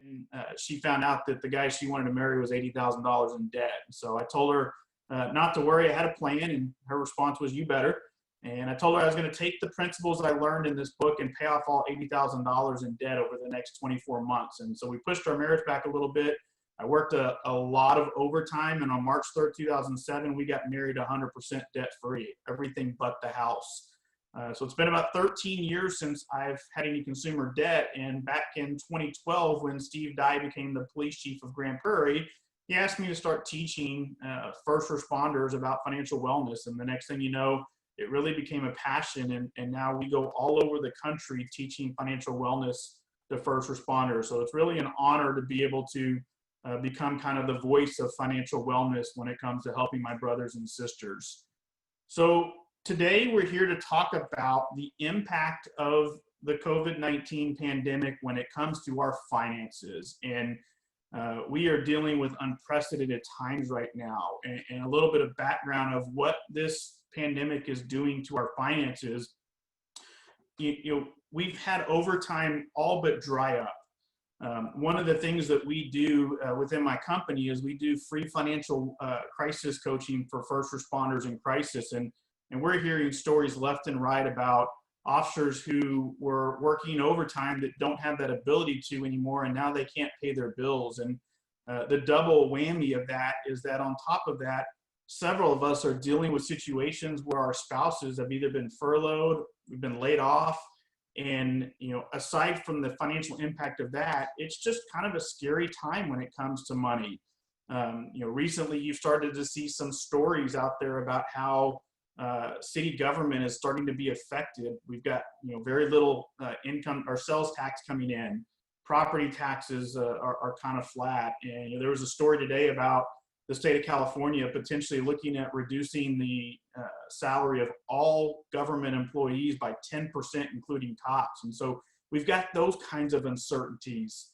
and she found out that the guy she wanted to marry was $80,000 in debt. So I told her not to worry, I had a plan, and her response was, "You better." And I told her I was going to take the principles I learned in this book and pay off all $80,000 in debt over the next 24 months. And so we pushed our marriage back a little bit. I worked a lot of overtime, and on March 3rd, 2007, we got married 100% debt-free, everything but the house. So it's been about 13 years since I've had any consumer debt. And back in 2012, when Steve Dye became the police chief of Grand Prairie, he asked me to start teaching first responders about financial wellness. And the next thing you know, it really became a passion. And now we go all over the country teaching financial wellness to first responders. So it's really an honor to be able to become kind of the voice of financial wellness when it comes to helping my brothers and sisters. So today we're here to talk about the impact of the COVID-19 pandemic when it comes to our finances. And we are dealing with unprecedented times right now, and a little bit of background of what this pandemic is doing to our finances. We've had overtime all but dry up. One of the things that we do within my company is we do free financial crisis coaching for first responders in crisis. And we're hearing stories left and right about officers who were working overtime that don't have that ability to anymore, and now they can't pay their bills. And the double whammy of that is that on top of that, several of us are dealing with situations where our spouses have either been furloughed, we've been laid off, and aside from the financial impact of that, it's just kind of a scary time when it comes to money. Recently you've started to see some stories out there about how city government is starting to be affected. We've got very little income or sales tax coming in. Property taxes are kind of flat. And there was a story today about the state of California potentially looking at reducing the salary of all government employees by 10%, including cops. And so we've got those kinds of uncertainties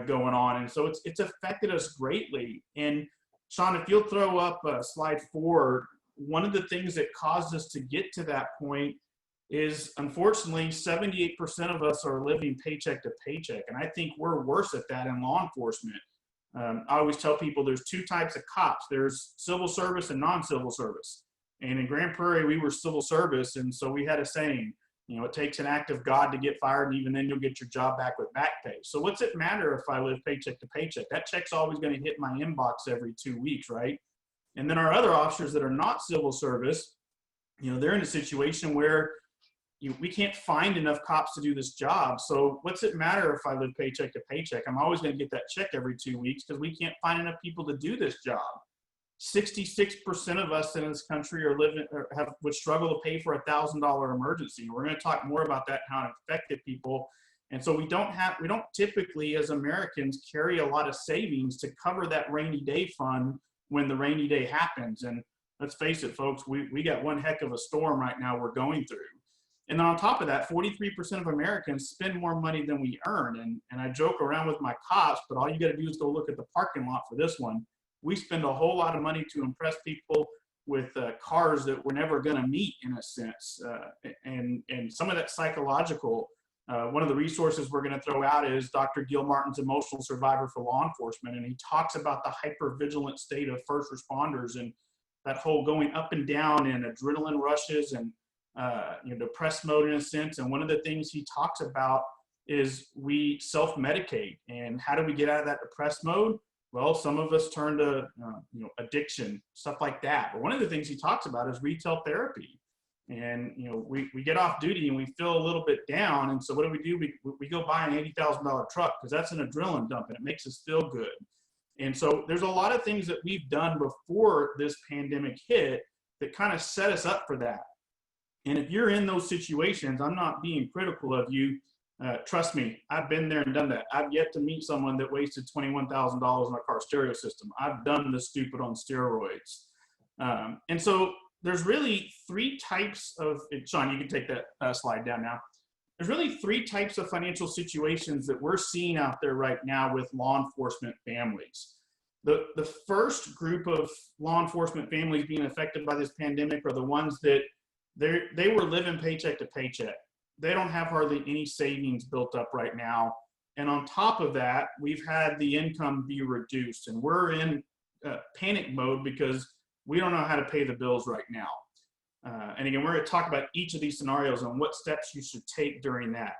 going on. And so it's affected us greatly. And Sean, if you'll throw up slide 4, one of the things that caused us to get to that point is, unfortunately, 78% of us are living paycheck to paycheck. And I think we're worse at that in law enforcement. I always tell people there's two types of cops. There's civil service and non-civil service. And in Grand Prairie, we were civil service. And so we had a saying, it takes an act of God to get fired, and even then you'll get your job back with back pay. So what's it matter if I live paycheck to paycheck? That check's always going to hit my inbox every 2 weeks, right? And then our other officers that are not civil service, they're in a situation where we can't find enough cops to do this job. So what's it matter if I live paycheck to paycheck? I'm always going to get that check every 2 weeks because we can't find enough people to do this job. 66% of us in this country would struggle to pay for a $1,000 emergency. We're going to talk more about that and how it affected people. And so we don't typically as Americans carry a lot of savings to cover that rainy day fund when the rainy day happens. And let's face it, folks, we got one heck of a storm right now we're going through. And then on top of that, 43% of Americans spend more money than we earn. And I joke around with my cops, but all you got to do is go look at the parking lot for this one. We spend a whole lot of money to impress people with cars that we're never going to meet, in a sense. And some of that psychological. One of the resources we're going to throw out is Dr. Gil Martin's Emotional Survivor for Law Enforcement. And he talks about the hypervigilant state of first responders and that whole going up and down and adrenaline rushes and depressed mode in a sense. And one of the things he talks about is we self-medicate. And how do we get out of that depressed mode? Well, some of us turn to addiction, stuff like that. But one of the things he talks about is retail therapy. And we get off duty and we feel a little bit down. And so what do? We go buy an $80,000 truck because that's an adrenaline dump and it makes us feel good. And so there's a lot of things that we've done before this pandemic hit that kind of set us up for that. And if you're in those situations, I'm not being critical of you. Trust me, I've been there and done that. I've yet to meet someone that wasted $21,000 on a car stereo system. I've done the stupid on steroids. And so there's really 3 types of, Sean, you can take that slide down now. There's really 3 types of financial situations that we're seeing out there right now with law enforcement families. The first group of law enforcement families being affected by this pandemic are the ones that they were living paycheck to paycheck. They don't have hardly any savings built up right now. And on top of that, we've had the income be reduced, and we're in panic mode because we don't know how to pay the bills right now. And again, we're going to talk about each of these scenarios and what steps you should take during that.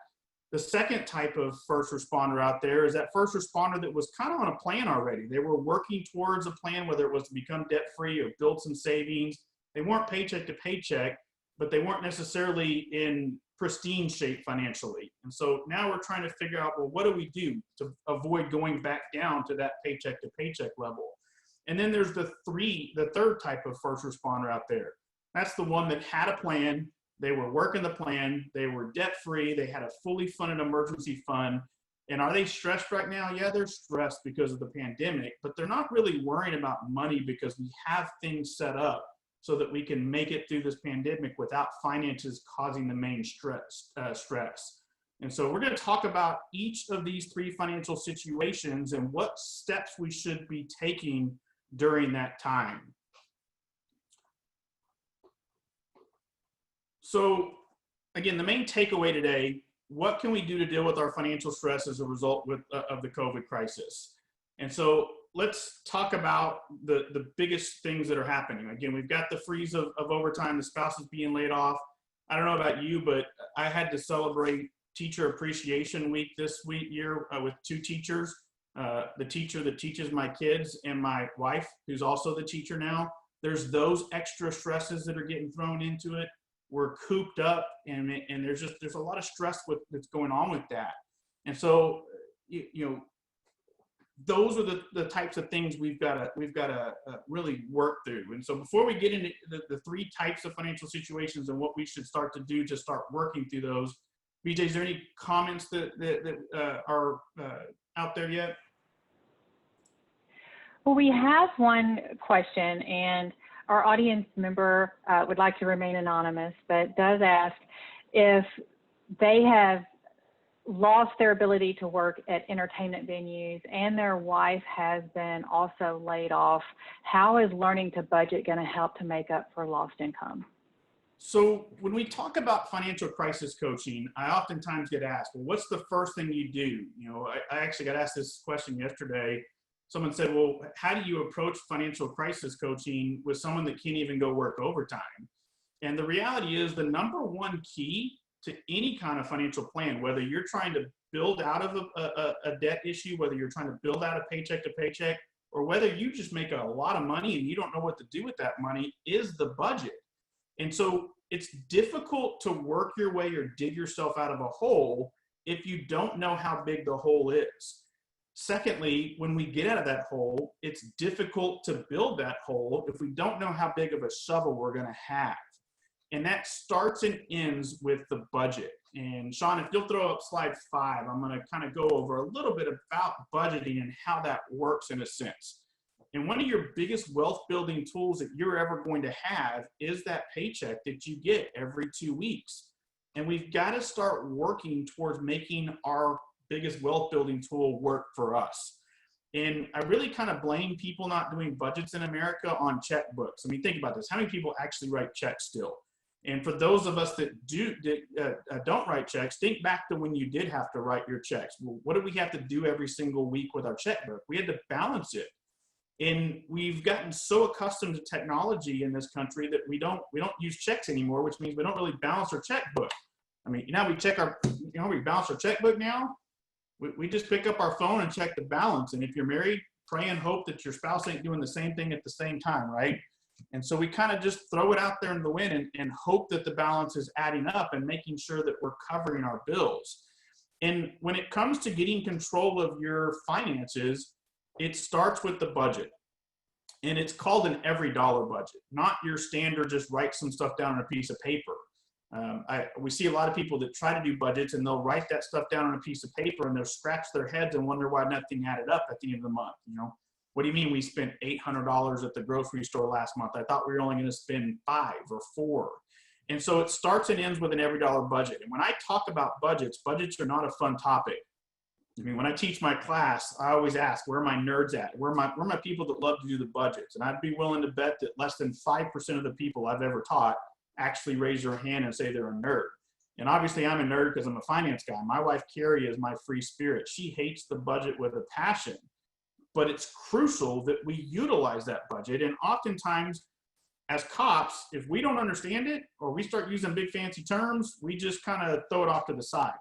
The second type of first responder out there is that first responder that was kind of on a plan already. They were working towards a plan, whether it was to become debt-free or build some savings. They weren't paycheck to paycheck, but they weren't necessarily in pristine shape financially. And so now we're trying to figure out, well, what do we do to avoid going back down to that paycheck to paycheck level? And then there's the third type of first responder out there. That's the one that had a plan. They were working the plan. They were debt-free. They had a fully funded emergency fund. And are they stressed right now? Yeah, they're stressed because of the pandemic, but they're not really worrying about money because we have things set up so that we can make it through this pandemic without finances causing the main stress. And so we're going to talk about each of these three financial situations and what steps we should be taking during that time. So again, the main takeaway today, what can we do to deal with our financial stress as a result of the COVID crisis? And so let's talk about the biggest things that are happening. Again, we've got the freeze of overtime, the spouse is being laid off. I don't know about you, but I had to celebrate Teacher Appreciation Week this year with two teachers. The teacher that teaches my kids and my wife, who's also the teacher now. There's those extra stresses that are getting thrown into it. We're cooped up, and there's a lot of stress that's going on with that. And so, those are the types of things we've got to really work through. And so before we get into the three types of financial situations and what we should start to do to start working through those, BJ, is there any comments that are out there yet? Well, we have one question, and our audience member would like to remain anonymous, but does ask if they have lost their ability to work at entertainment venues and their wife has been also laid off. How is learning to budget going to help to make up for lost income? So when we talk about financial crisis coaching, I oftentimes get asked, well, what's the first thing you do? I actually got asked this question yesterday. Someone said, well, how do you approach financial crisis coaching with someone that can't even go work overtime? And the reality is the number one key to any kind of financial plan, whether you're trying to build out of a debt issue, whether you're trying to build out a paycheck to paycheck, or whether you just make a lot of money and you don't know what to do with that money, is the budget. And so it's difficult to work your way or dig yourself out of a hole if you don't know how big the hole is. Secondly, when we get out of that hole, it's difficult to build that hole if we don't know how big of a shovel we're going to have. And that starts and ends with the budget. And Sean, if you'll throw up slide 5, I'm going to kind of go over a little bit about budgeting and how that works in a sense. And one of your biggest wealth building tools that you're ever going to have is that paycheck that you get every 2 weeks. And we've got to start working towards making our biggest wealth building tool work for us. And I really kind of blame people not doing budgets in America on checkbooks. I mean, think about this. How many people actually write checks still? And for those of us that don't write checks, think back to when you did have to write your checks. Well, what did we have to do every single week with our checkbook? We had to balance it. And we've gotten so accustomed to technology in this country that we don't use checks anymore, which means we don't really balance our checkbook. I mean, we balance our checkbook now. We just pick up our phone and check the balance. And if you're married, pray and hope that your spouse ain't doing the same thing at the same time, right? And so we kind of just throw it out there in the wind and hope that the balance is adding up and making sure that we're covering our bills. And when it comes to getting control of your finances, it starts with the budget. And it's called an every dollar budget, not your standard just write some stuff down on a piece of paper. We see a lot of people that try to do budgets and they'll write that stuff down on a piece of paper and they'll scratch their heads and wonder why nothing added up at the end of the month. What do you mean we spent $800 at the grocery store last month? I thought we were only going to spend $5 or $4. And so it starts and ends with an every dollar budget. And when I talk about budgets are not a fun topic. I mean, when I teach my class, I always ask, where are my nerds at? Where are my people that love to do the budgets? And I'd be willing to bet that less than 5% of the people I've ever taught actually raise their hand and say they're a nerd. And obviously I'm a nerd because I'm a finance guy. My wife, Carrie, is my free spirit. She hates the budget with a passion, but it's crucial that we utilize that budget. And oftentimes as cops, if we don't understand it or we start using big fancy terms, we just kind of throw it off to the side.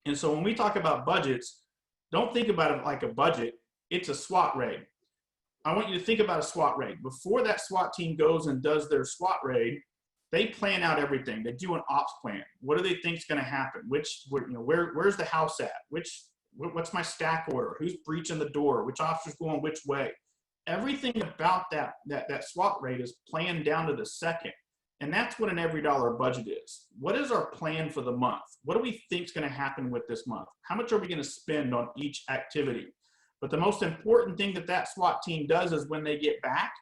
And so when we talk about budgets, don't think about it like a budget. It's a SWAT raid. I want you to think about a SWAT raid. Before that SWAT team goes and does their SWAT raid, they plan out everything. They do an ops plan. What do they think is going to happen? Where's the house at? What's my stack order? Who's breaching the door? Which officer's going which way? Everything about that SWAT raid is planned down to the second. And that's what an every dollar budget is. What is our plan for the month? What do we think is going to happen with this month? How much are we going to spend on each activity? But the most important thing that SWAT team does is when they get back,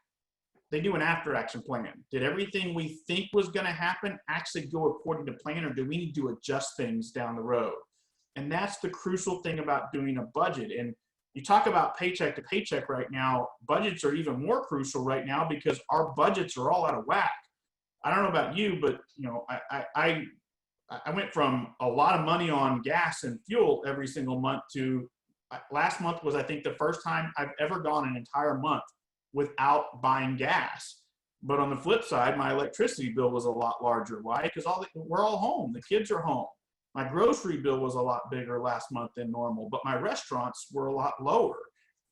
they do an after action plan. Did everything we think was going to happen actually go according to plan, or do we need to adjust things down the road? And that's the crucial thing about doing a budget. And you talk about paycheck to paycheck right now, budgets are even more crucial right now because our budgets are all out of whack. I don't know about you, but I went from a lot of money on gas and fuel every single month to last month was, I think, the first time I've ever gone an entire month without buying gas. But on the flip side, my electricity bill was a lot larger. Why? Because we're all home. The kids are home. My grocery bill was a lot bigger last month than normal, but my restaurants were a lot lower.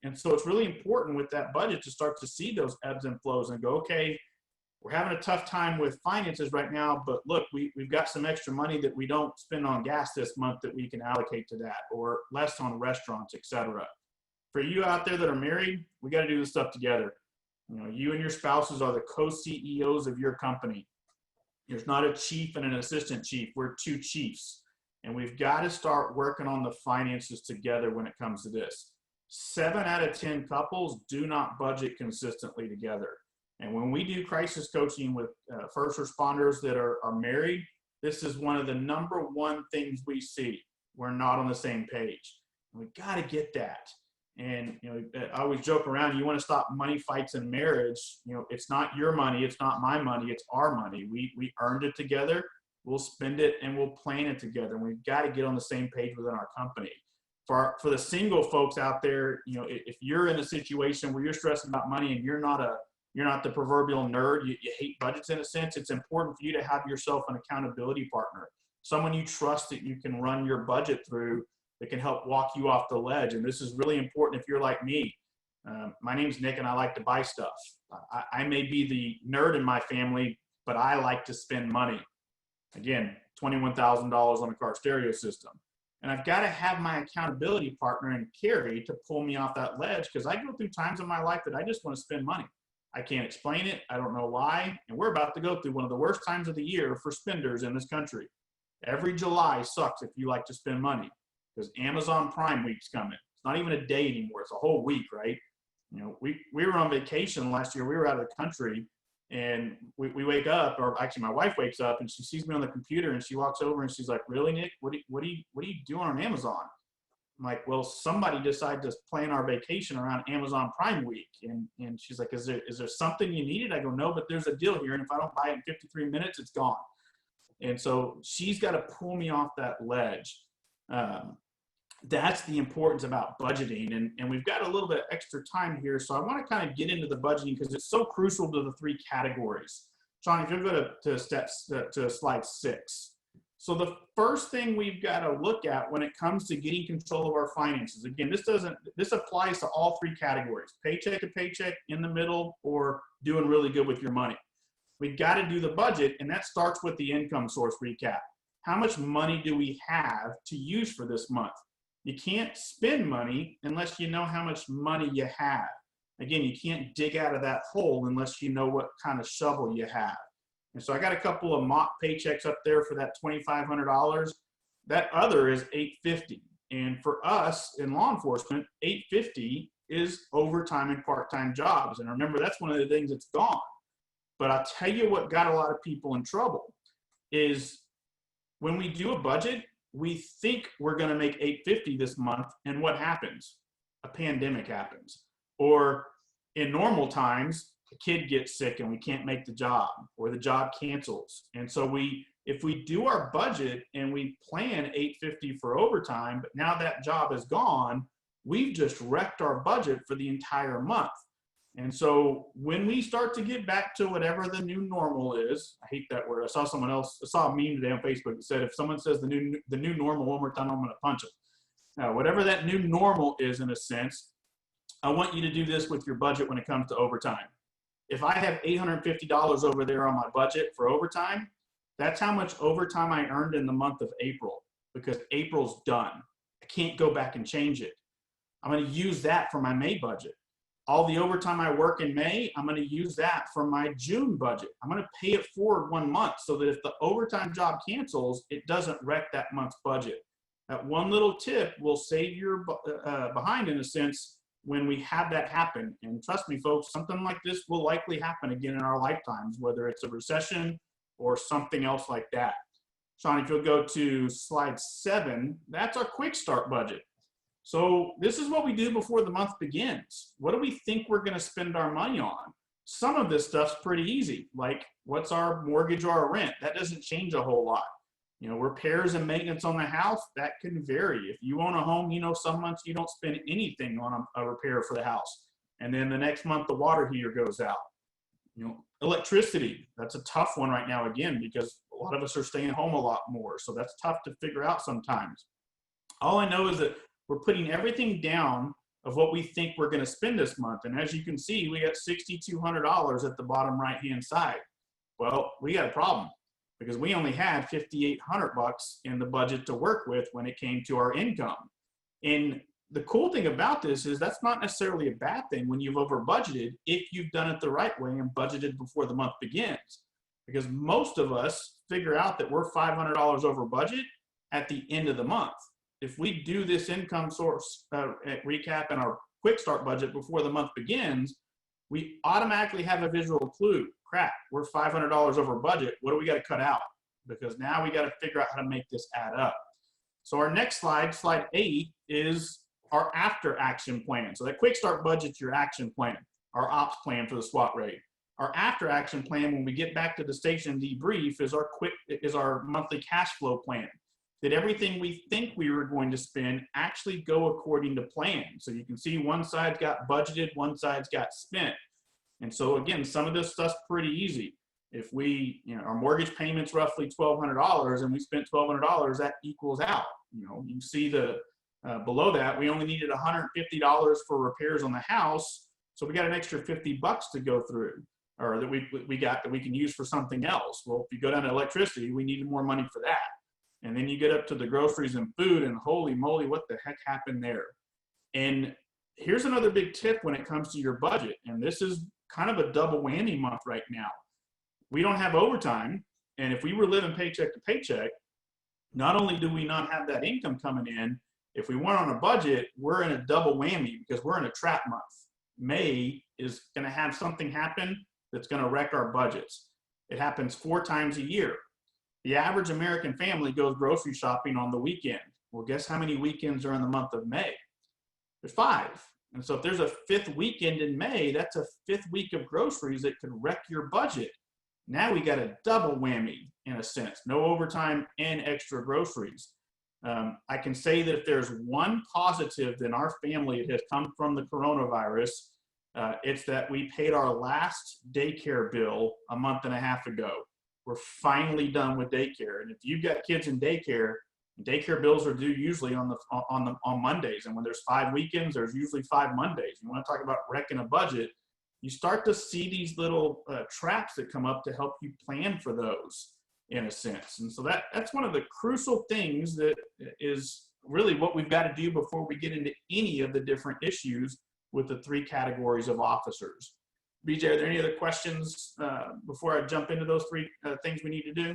And so it's really important with that budget to start to see those ebbs and flows and go, okay, we're having a tough time with finances right now, but look, we've got some extra money that we don't spend on gas this month that we can allocate to that, or less on restaurants, etc. For you out there that are married, we got to do this stuff together. You and your spouses are the co-CEOs of your company. There's not a chief and an assistant chief. We're two chiefs. And we've got to start working on the finances together when it comes to this. 7 out of 10 couples do not budget consistently together. And when we do crisis coaching with first responders that are married, this is one of the number one things we see. We're not on the same page. We got to get that. And I always joke around, you want to stop money fights in marriage. It's not your money, it's not my money, it's our money. We earned it together. We'll spend it and we'll plan it together. And we've got to get on the same page within our company. For the single folks out there, if you're in a situation where you're stressing about money and you're not the proverbial nerd, you hate budgets in a sense, it's important for you to have yourself an accountability partner, someone you trust that you can run your budget through, that can help walk you off the ledge. And this is really important if you're like me. My name's Nick and I like to buy stuff. I may be the nerd in my family, but I like to spend money. Again, $21,000 on a car stereo system. And I've got to have my accountability partner in Carrie to pull me off that ledge, because I go through times in my life that I just want to spend money. I can't explain it. I don't know why. And we're about to go through one of the worst times of the year for spenders in this country. Every July sucks if you like to spend money, because Amazon Prime Week's coming. It's not even a day anymore. It's a whole week, right? We were on vacation last year. We were out of the country, and we wake up, or actually my wife wakes up and she sees me on the computer and she walks over and she's like, "Really, Nick? What are you doing on Amazon?" I'm like, "Well, somebody decided to plan our vacation around Amazon Prime Week." And she's like, is there something you needed? I go, "No, but there's a deal here. And if I don't buy it in 53 minutes, it's gone." And so she's got to pull me off that ledge. That's the importance about budgeting. And we've got a little bit extra time here. So I want to kind of get into the budgeting because it's so crucial to the 3 categories. Sean, if you go to slide 6. So the first thing we've got to look at when it comes to getting control of our finances, again, this applies to all 3 categories: paycheck to paycheck, in the middle, or doing really good with your money. We've got to do the budget, and that starts with the income source recap. How much money do we have to use for this month? You can't spend money unless you know how much money you have. Again, you can't dig out of that hole unless you know what kind of shovel you have. And so I got a couple of mock paychecks up there for that $2,500. That other is $850. And for us in law enforcement, $850 is overtime and part-time jobs. And remember, that's one of the things that's gone. But I'll tell you what got a lot of people in trouble is when we do a budget, we think we're going to make $850 this month, and what happens? A pandemic happens. Or in normal times, a kid gets sick and we can't make the job, or the job cancels. And so if we do our budget and we plan $850 for overtime, but now that job is gone, we've just wrecked our budget for the entire month. And so when we start to get back to whatever the new normal is, I hate that word. I saw a meme today on Facebook that said, if someone says the new normal one more time, I'm going to punch them. Whatever that new normal is, in a sense, I want you to do this with your budget when it comes to overtime. If I have $850 over there on my budget for overtime, that's how much overtime I earned in the month of April, because April's done. I can't go back and change it. I'm going to use that for my May budget. All the overtime I work in May, I'm going to use that for my June budget. I'm going to pay it forward 1 month so that if the overtime job cancels, it doesn't wreck that month's budget. That one little tip will save your behind, in a sense, when we have that happen. And trust me, folks, something like this will likely happen again in our lifetimes, whether it's a recession or something else like that. Sean, if you'll go to slide 7, that's our quick start budget. So this is what we do before the month begins. What do we think we're going to spend our money on? Some of this stuff's pretty easy, like what's our mortgage or our rent? That doesn't change a whole lot. Repairs and maintenance on the house, that can vary. If you own a home, some months you don't spend anything on a repair for the house. And then the next month, the water heater goes out. Electricity, that's a tough one right now, again, because a lot of us are staying home a lot more. So that's tough to figure out sometimes. All I know is that we're putting everything down of what we think we're going to spend this month. And as you can see, we got $6,200 at the bottom right-hand side. Well, we got a problem, because we only had $5,800 in the budget to work with when it came to our income. And the cool thing about this is that's not necessarily a bad thing when you've over budgeted, if you've done it the right way and budgeted before the month begins. Because most of us figure out that we're $500 over budget at the end of the month. If we do this income source recap and our quick start budget before the month begins, we automatically have a visual clue. Crap, we're $500 over budget. What do we got to cut out? Because now we got to figure out how to make this add up. So our next slide, slide 8, is our after action plan. So that quick start budget's your action plan, our ops plan for the SWAT raid. Our after action plan, when we get back to the station debrief, is our monthly cash flow plan. Did everything we think we were going to spend actually go according to plan? So you can see one side's got budgeted, one side's got spent. And so again, some of this stuff's pretty easy. If our mortgage payment's roughly $1,200 and we spent $1,200, that equals out. You see below that, we only needed $150 for repairs on the house. So we got an extra $50 to go through, or that we got that we can use for something else. Well, if you go down to electricity, we needed more money for that. And then you get up to the groceries and food, and holy moly, what the heck happened there? And here's another big tip when it comes to your budget. And this is kind of a double whammy month right now. We don't have overtime. And if we were living paycheck to paycheck, not only do we not have that income coming in, if we went on a budget, we're in a double whammy because we're in a trap month. May is going to have something happen that's going to wreck our budgets. It happens 4 times a year. The average American family goes grocery shopping on the weekend. Well, guess how many weekends are in the month of May? There's 5. And so if there's a 5th weekend in May, that's a 5th week of groceries that could wreck your budget. Now we got a double whammy, in a sense, no overtime and extra groceries. I can say that if there's one positive in our family that has come from the coronavirus, it's that we paid our last daycare bill a month and a half ago. We're finally done with daycare. And if you've got kids in daycare bills are due usually on Mondays. And when there's 5 weekends, there's usually 5 Mondays. You want to talk about wrecking a budget, you start to see these little traps that come up to help you plan for those, in a sense. And so that's one of the crucial things that is really what we've got to do before we get into any of the different issues with the 3 categories of officers. BJ, are there any other questions before I jump into those 3 things we need to do?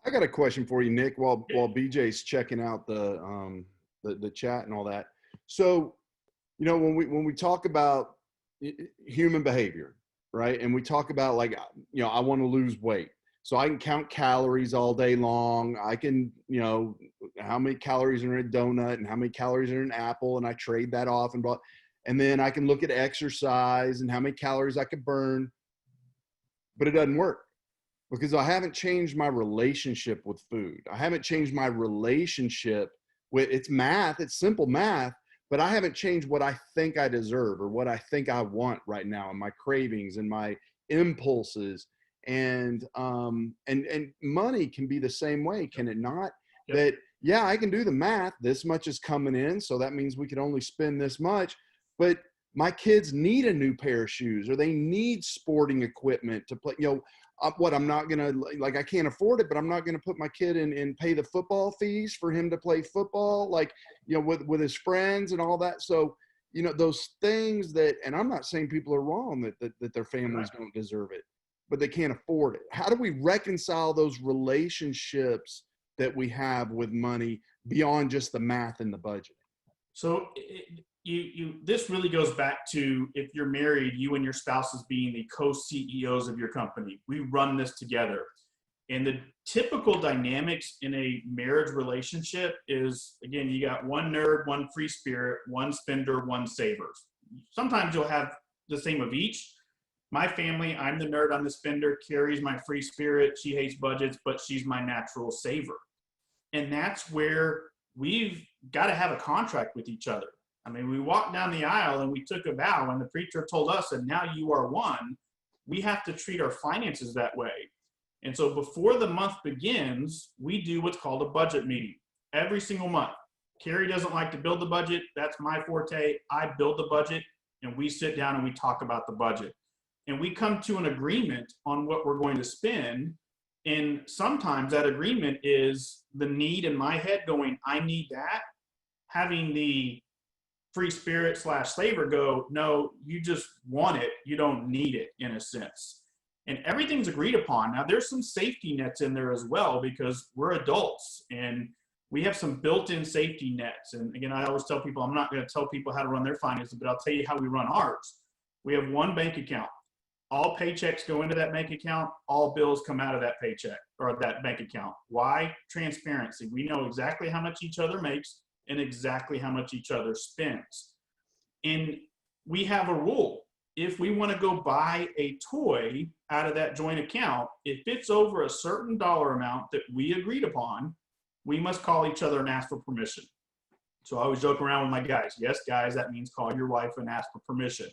I got a question for you, Nick, while BJ's checking out the chat and all that. So, when we talk about human behavior, right? And we talk about I want to lose weight. So I can count calories all day long. I can, how many calories are in a donut and how many calories are in an apple, and I trade that off and blah. And then I can look at exercise and how many calories I could burn, but it doesn't work because I haven't changed my relationship with food. I haven't changed my relationship with, it's math, it's simple math, but I haven't changed what I think I deserve or what I think I want right now, and my cravings and my impulses. And money can be the same way, can it not? Yep. That, yeah, I can do the math. This much is coming in, so that means we can only spend this much. But my kids need a new pair of shoes, or they need sporting equipment to play. I'm not gonna, like, I can't afford it, but I'm not gonna put my kid in and pay the football fees for him to play football, like, with his friends and all that. So, those things that, and I'm not saying people are wrong that their families don't deserve it, but they can't afford it. How do we reconcile those relationships that we have with money beyond just the math and the budget? So this really goes back to, if you're married, you and your spouse as being the co-CEOs of your company. We run this together. And the typical dynamics in a marriage relationship is, again, you got one nerd, one free spirit, one spender, one saver. Sometimes you'll have the same of each. My family, I'm the nerd, I'm the spender. Carrie's my free spirit. She hates budgets, but she's my natural saver. And that's where we've got to have a contract with each other. I mean, we walked down the aisle and we took a vow, and the preacher told us, and now you are one. We have to treat our finances that way. And so before the month begins, we do what's called a budget meeting every single month. Carrie doesn't like to build the budget. That's my forte. I build the budget, and we sit down and we talk about the budget. And we come to an agreement on what we're going to spend. And sometimes that agreement is the need in my head going, I need that. Having the free spirit / saver go, no, you just want it. You don't need it, in a sense. And everything's agreed upon. Now, there's some safety nets in there as well, because we're adults and we have some built-in safety nets. And again, I always tell people, I'm not going to tell people how to run their finances, but I'll tell you how we run ours. We have one bank account. All paychecks go into that bank account. All bills come out of that paycheck or that bank account. Why? Transparency. We know exactly how much each other makes and exactly how much each other spends. And we have a rule. If we want to go buy a toy out of that joint account, if it's over a certain dollar amount that we agreed upon, we must call each other and ask for permission. So I always joke around with my guys. Yes, guys, that means call your wife and ask for permission.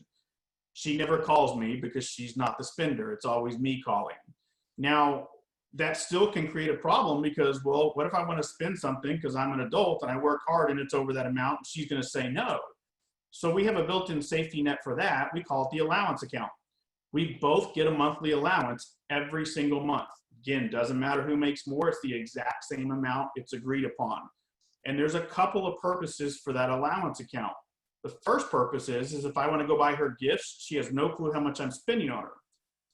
She never calls me because she's not the spender. It's always me calling. Now, that still can create a problem because, well, what if I want to spend something because I'm an adult and I work hard and it's over that amount? She's going to say no. So we have a built-in safety net for that. We call it the allowance account. We both get a monthly allowance every single month. Again, doesn't matter who makes more. It's the exact same amount. It's agreed upon. And there's a couple of purposes for that allowance account. The first purpose is if I want to go buy her gifts, she has no clue how much I'm spending on her.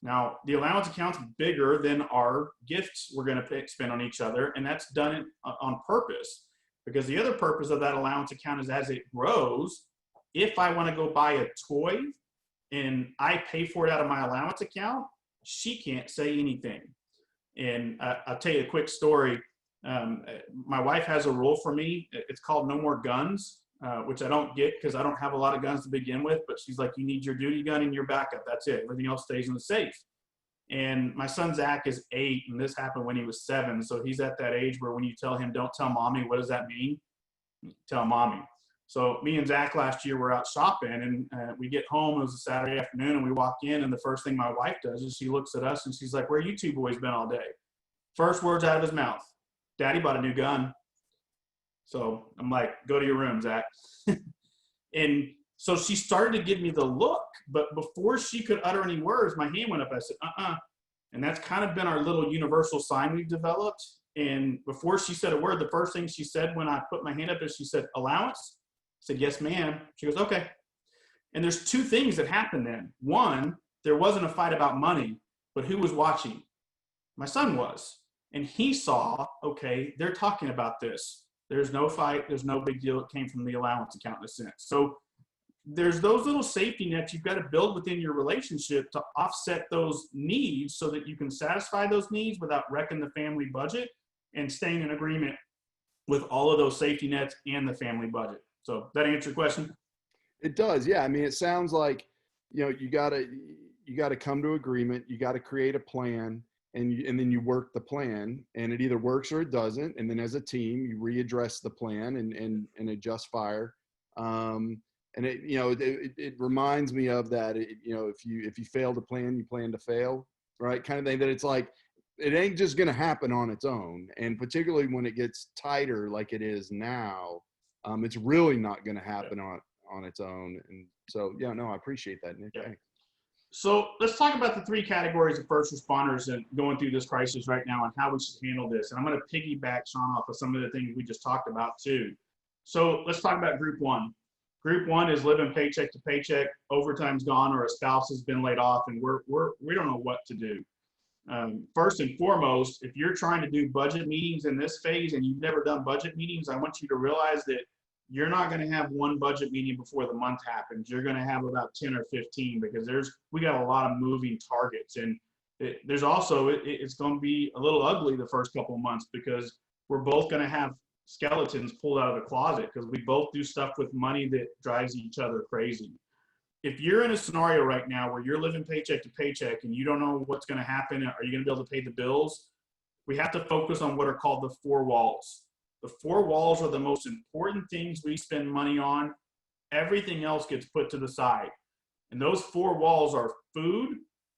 Now, the allowance account's bigger than our gifts we're going to spend on each other, and that's done on purpose. Because the other purpose of that allowance account is as it grows, if I want to go buy a toy and I pay for it out of my allowance account, she can't say anything. And I'll tell you a quick story. My wife has a rule for me. It's called no more guns, which I don't get because I don't have a lot of guns to begin with. But she's like, you need your duty gun and your backup. That's it. Everything else stays in the safe. And my son Zach is 8, and this happened when he was 7. So he's at that age where when you tell him, don't tell mommy, what does that mean? Tell mommy. So me and Zach last year were out shopping, and we get home. It was a Saturday afternoon, and we walk in, and the first thing my wife does is she looks at us, and she's like, where you two boys been all day? First words out of his mouth, Daddy bought a new gun. So I'm like, go to your room, Zach. And so she started to give me the look, but before she could utter any words, my hand went up. I said, And that's kind of been our little universal sign we've developed. And before she said a word, the first thing she said when I put my hand up is she said, allowance? I said, yes, ma'am. She goes, okay. And there's two things that happened then. One, there wasn't a fight about money, but who was watching? My son was. And he saw, okay, they're talking about this. There's no fight. There's no big deal. It came from the allowance account in a sense. So there's those little safety nets you've got to build within your relationship to offset those needs so that you can satisfy those needs without wrecking the family budget and staying in agreement with all of those safety nets and the family budget. So that answer your question? It does. Yeah. I mean, it sounds like, you gotta come to agreement. You got to create a plan, and then you work the plan, and it either works or it doesn't. And then as a team, you readdress the plan and adjust fire. And it reminds me of that. If you fail to plan, you plan to fail, right? Kind of thing. That it's like, it ain't just going to happen on its own. And particularly when it gets tighter like it is now, it's really not going to happen on its own. And so, yeah, no, I appreciate that, Nick. Yeah. Thanks. So let's talk about the three categories of first responders and going through this crisis right now and how we should handle this. And I'm going to piggyback, Sean, off of some of the things we just talked about too. So let's talk about group one. Group one is living paycheck to paycheck. Overtime's gone, or a spouse has been laid off, and we don't know what to do. First and foremost, if you're trying to do budget meetings in this phase and you've never done budget meetings, I want you to realize that you're not going to have one budget meeting before the month happens. You're going to have about 10 or 15, because we got a lot of moving targets. And there's also, it's going to be a little ugly the first couple of months, because we're both going to have skeletons pulled out of the closet, because we both do stuff with money that drives each other crazy. If you're in a scenario right now where you're living paycheck to paycheck and you don't know what's going to happen, are you going to be able to pay the bills? We have to focus on what are called the four walls. The four walls are the most important things we spend money on. Everything else gets put to the side. And those four walls are food,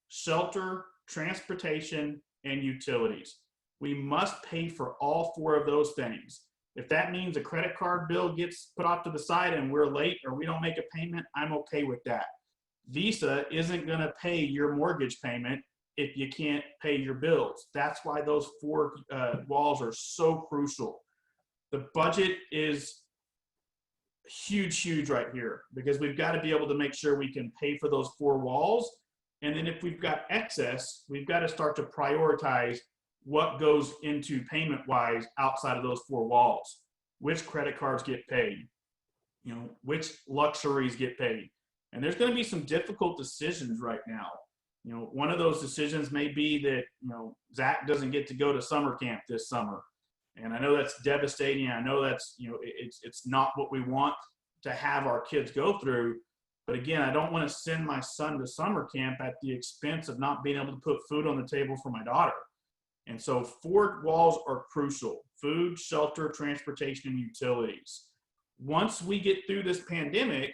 shelter, transportation, and utilities. We must pay for all four of those things. If that means a credit card bill gets put off to the side and we're late or we don't make a payment, I'm okay with that. Visa isn't going to pay your mortgage payment if you can't pay your bills. That's why those four walls are so crucial. The budget is huge right here, because we've got to be able to make sure we can pay for those four walls. And then if we've got excess, we've got to start to prioritize what goes into payment-wise outside of those four walls. Which credit cards get paid? Which luxuries get paid? And there's going to be some difficult decisions right now. One of those decisions may be that, Zach doesn't get to go to summer camp this summer. And I know that's devastating. I know that's, it's not what we want to have our kids go through. But again, I don't want to send my son to summer camp at the expense of not being able to put food on the table for my daughter. And so four walls are crucial: food, shelter, transportation, and utilities. Once we get through this pandemic,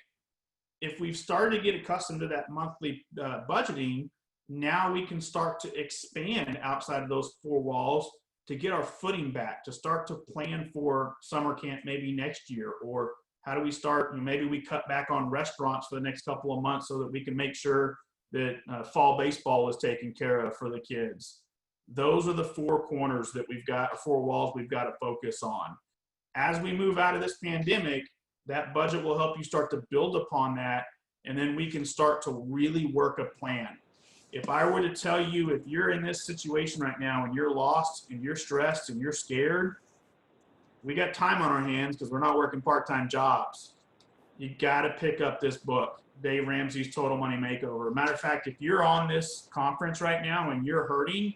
if we've started to get accustomed to that monthly budgeting, now we can start to expand outside of those four walls to get our footing back, to start to plan for summer camp maybe next year. Or how do we start? Maybe we cut back on restaurants for the next couple of months so that we can make sure that fall baseball is taken care of for the kids. Those are the four corners that we've got, four walls we've got to focus on. As we move out of this pandemic, that budget will help you start to build upon that, and then we can start to really work a plan. If I were to tell you, if you're in this situation right now and you're lost and you're stressed and you're scared, we got time on our hands because we're not working part-time jobs. You got to pick up this book, Dave Ramsey's Total Money Makeover. Matter of fact, if you're on this conference right now and you're hurting,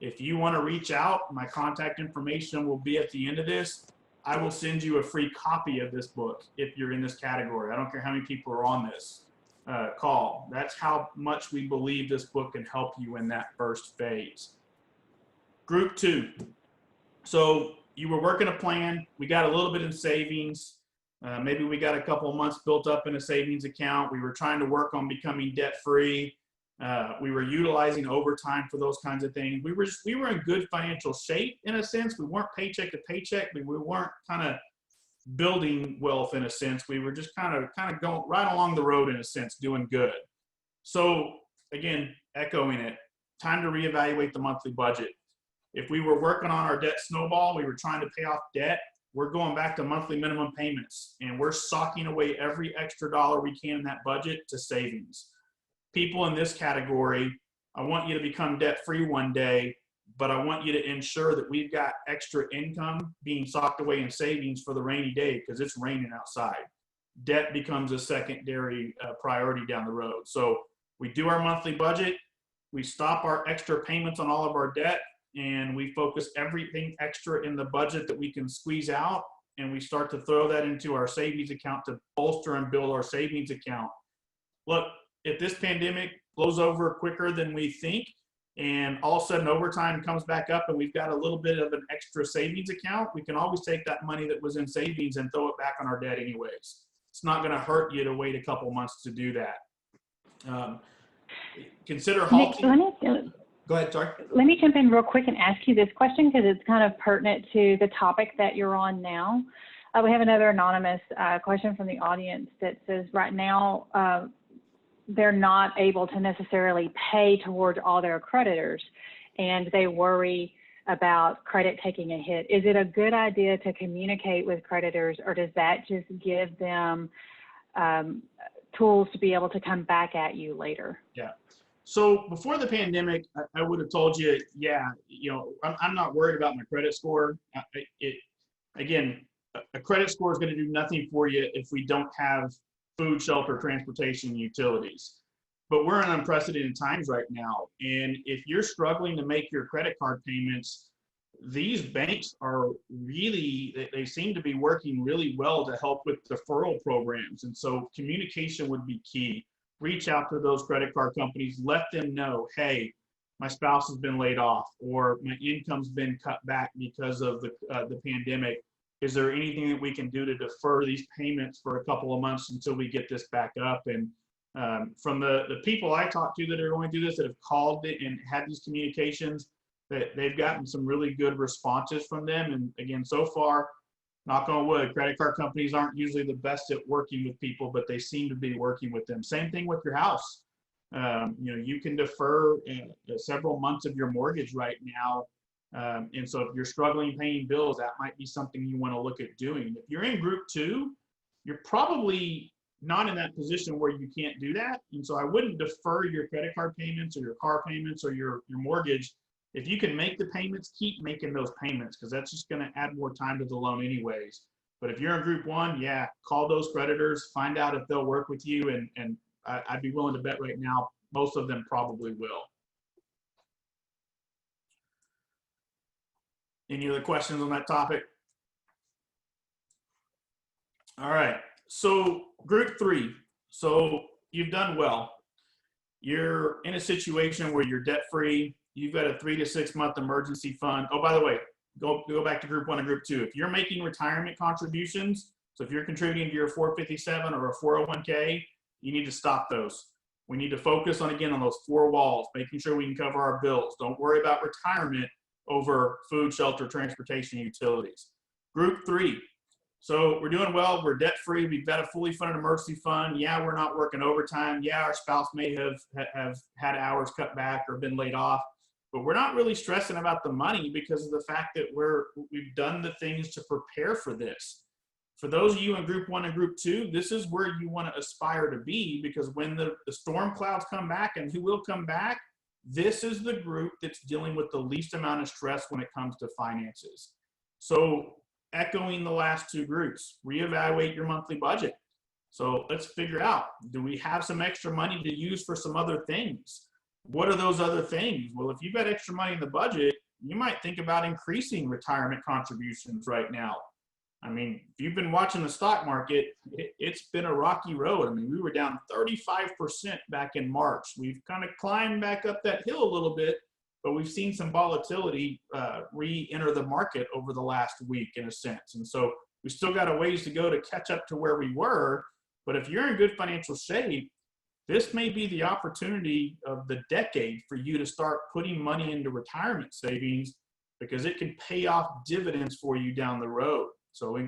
if you want to reach out, my contact information will be at the end of this. I will send you a free copy of this book if you're in this category. I don't care how many people are on this call. That's how much we believe this book can help you in that first phase. Group two. So you were working a plan. We got a little bit in savings. Maybe we got a couple of months built up in a savings account. We were trying to work on becoming debt-free. We were utilizing overtime for those kinds of things. We were in good financial shape in a sense. We weren't paycheck to paycheck, but we weren't kind of building wealth in a sense. We were just kind of going right along the road in a sense, doing good. So again, echoing it, time to reevaluate the monthly budget. If we were working on our debt snowball, we were trying to pay off debt, we're going back to monthly minimum payments, and we're socking away every extra dollar we can in that budget to savings. People in this category, I want you to become debt-free one day, but I want you to ensure that we've got extra income being socked away in savings for the rainy day because it's raining outside. Debt becomes a secondary priority down the road. So we do our monthly budget, we stop our extra payments on all of our debt, and we focus everything extra in the budget that we can squeeze out and we start to throw that into our savings account to bolster and build our savings account. Look, if this pandemic blows over quicker than we think, and all of a sudden overtime comes back up and we've got a little bit of an extra savings account, we can always take that money that was in savings and throw it back on our debt anyways. It's not going to hurt you to wait a couple months to do that. Consider halting. Nick, Go ahead, sorry. let me jump in real quick and ask you this question because it's kind of pertinent to the topic that you're on now. We have another anonymous question from the audience that says right now they're not able to necessarily pay towards all their creditors and they worry about credit taking a hit. Is it a good idea to communicate with creditors, or does that just give them tools to be able to come back at you later? Yeah. So before the pandemic, I would have told you, yeah, you know, I'm not worried about my credit score. Again, a credit score is going to do nothing for you if we don't have food, shelter, transportation, and utilities. But we're in unprecedented times right now. And if you're struggling to make your credit card payments, these banks are really, they seem to be working really well to help with deferral programs. And so communication would be key. Reach out to those credit card companies, let them know, hey, my spouse has been laid off, or my income's been cut back because of the pandemic. Is there anything that we can do to defer these payments for a couple of months until we get this back up? And from the people I talk to that are going through this, that have called it and had these communications, that they've gotten some really good responses from them. And again, so far, knock on wood, credit card companies aren't usually the best at working with people, but they seem to be working with them. Same thing with your house. You know, you can defer several months of your mortgage right now. And so if you're struggling paying bills, that might be something you want to look at doing. If you're in group 2, you're probably not in that position where you can't do that. And so I wouldn't defer your credit card payments or your car payments or your mortgage. If you can make the payments, keep making those payments, because that's just going to add more time to the loan anyways. But if you're in group 1, yeah, call those creditors, find out if they'll work with you. And I'd be willing to bet right now, most of them probably will. Any other questions on that topic? All right, so group 3. So you've done well. You're in a situation where you're debt-free. You've got a 3 to 6 month emergency fund. Oh, by the way, go back to group 1 and group 2. If you're making retirement contributions, so if you're contributing to your 457 or a 401k, you need to stop those. We need to focus on, again, on those 4 walls, making sure we can cover our bills. Don't worry about retirement over food, shelter, transportation, utilities. Group 3. So we're doing well. We're debt free. We've got a fully funded emergency fund. Yeah, we're not working overtime. Yeah, our spouse may have had hours cut back or been laid off, but we're not really stressing about the money because of the fact that we've done the things to prepare for this. For those of you in group 1 and group 2, this is where you want to aspire to be, because when the storm clouds come back, and who will come back, this is the group that's dealing with the least amount of stress when it comes to finances. So echoing the last 2 groups, reevaluate your monthly budget. So let's figure out, do we have some extra money to use for some other things? What are those other things? Well, if you've got extra money in the budget, you might think about increasing retirement contributions right now. I mean, if you've been watching the stock market, it's been a rocky road. I mean, we were down 35% back in March. We've kind of climbed back up that hill a little bit, but we've seen some volatility re-enter the market over the last week in a sense. And so we still got a ways to go to catch up to where we were. But if you're in good financial shape, this may be the opportunity of the decade for you to start putting money into retirement savings, because it can pay off dividends for you down the road. So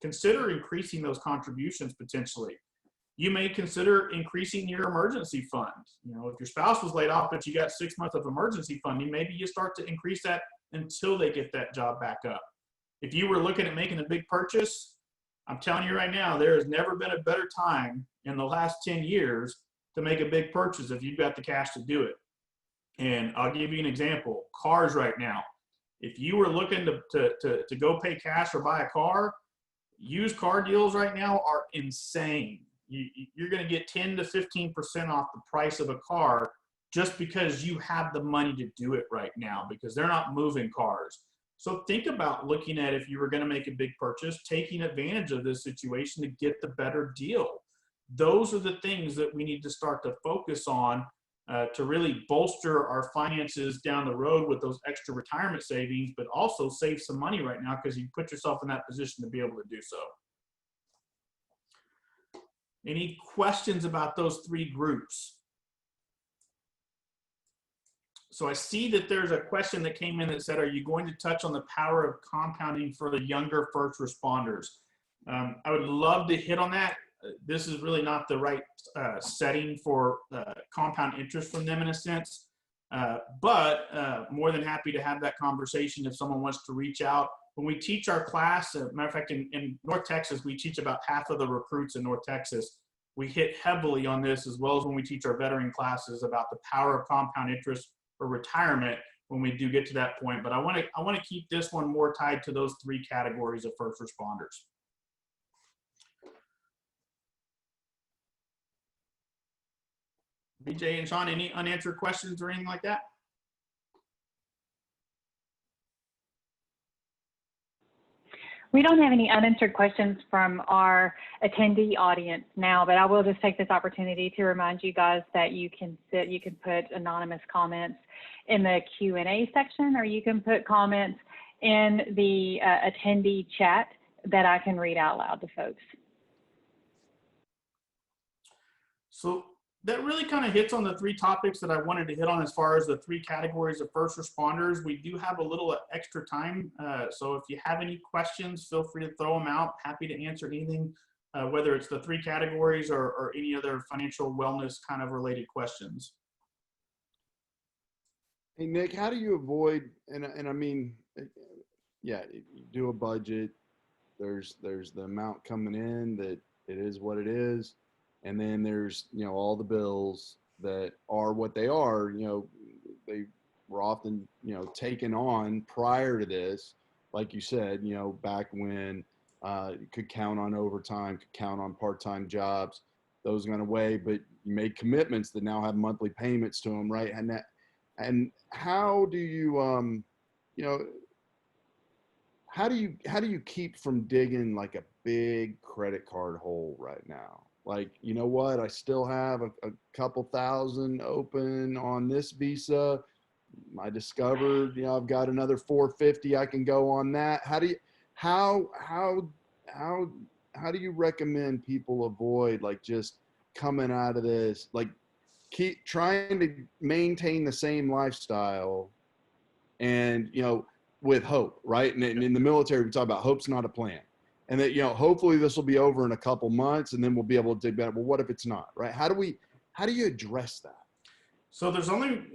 consider increasing those contributions potentially. You may consider increasing your emergency fund. You know, if your spouse was laid off, but you got 6 months of emergency funding, maybe you start to increase that until they get that job back up. If you were looking at making a big purchase, I'm telling you right now, there has never been a better time in the last 10 years to make a big purchase if you've got the cash to do it. And I'll give you an example. Cars right now. If you were looking to go pay cash or buy a car, used car deals right now are insane. You're going to get 10 to 15% off the price of a car just because you have the money to do it right now, because they're not moving cars. So think about looking at, if you were going to make a big purchase, taking advantage of this situation to get the better deal. Those are the things that we need to start to focus on to really bolster our finances down the road with those extra retirement savings, but also save some money right now because you put yourself in that position to be able to do so. Any questions about those three groups? So I see that there's a question that came in that said, are you going to touch on the power of compounding for the younger first responders? I would love to hit on that. This is really not the right setting for compound interest from them in a sense, but more than happy to have that conversation if someone wants to reach out. When we teach our class, matter of fact, in North Texas, we teach about half of the recruits in North Texas. We hit heavily on this, as well as when we teach our veteran classes about the power of compound interest for retirement when we do get to that point. But I want to keep this one more tied to those three categories of first responders. BJ and Sean, any unanswered questions or anything like that? We don't have any unanswered questions from our attendee audience now, but I will just take this opportunity to remind you guys that you can put anonymous comments in the Q&A section, or you can put comments in the attendee chat that I can read out loud to folks. So that really kind of hits on the three topics that I wanted to hit on as far as the three categories of first responders. We do have a little extra time. So if you have any questions, feel free to throw them out. Happy to answer anything, whether it's the three categories or any other financial wellness kind of related questions. Hey, Nick, how do you avoid, and I mean, yeah, you do a budget, there's the amount coming in that it is what it is. And then there's, all the bills that are what they are. They were often, taken on prior to this, like you said, back when you could count on overtime, could count on part-time jobs, those went away, but you made commitments that now have monthly payments to them, right? And how do you, how do you keep from digging like a big credit card hole right now? Like, you know what, I still have a couple thousand open on this Visa. I discovered, I've got another 450 I can go on that. How do you recommend people avoid like just coming out of this, like keep trying to maintain the same lifestyle and, with hope, right? And in the military, we talk about hope's not a plan. And that, hopefully this will be over in a couple months and then we'll be able to dig better. Well, what if it's not, right? How do you address that? So there's only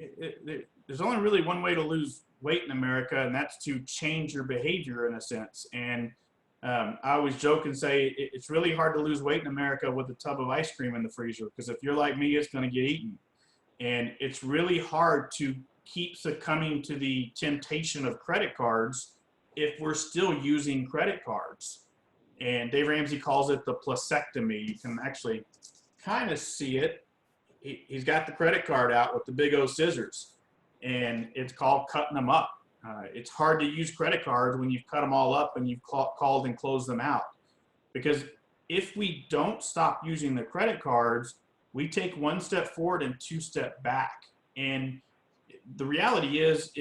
really one way to lose weight in America, and that's to change your behavior in a sense. And I always joke and say it's really hard to lose weight in America with a tub of ice cream in the freezer, because if you're like me, it's going to get eaten. And it's really hard to keep succumbing to the temptation of credit cards if we're still using credit cards. And Dave Ramsey calls it the plusectomy. You can actually kind of see it. He's got the credit card out with the big O scissors, and it's called cutting them up. It's hard to use credit cards when you've cut them all up and you've called and closed them out. Because if we don't stop using the credit cards, we take one step forward and two step back. And the reality is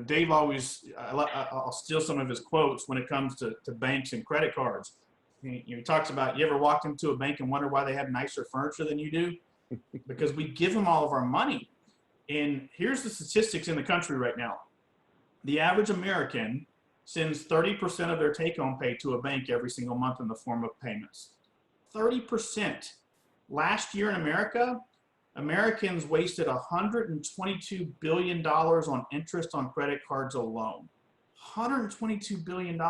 Dave always, I'll steal some of his quotes when it comes to banks and credit cards. He talks about, you ever walked into a bank and wonder why they have nicer furniture than you do? Because we give them all of our money. And here's the statistics in the country right now. The average American sends 30% of their take-home pay to a bank every single month in the form of payments. 30%. Last year in America, Americans wasted $122 billion on interest on credit cards alone. $122 billion.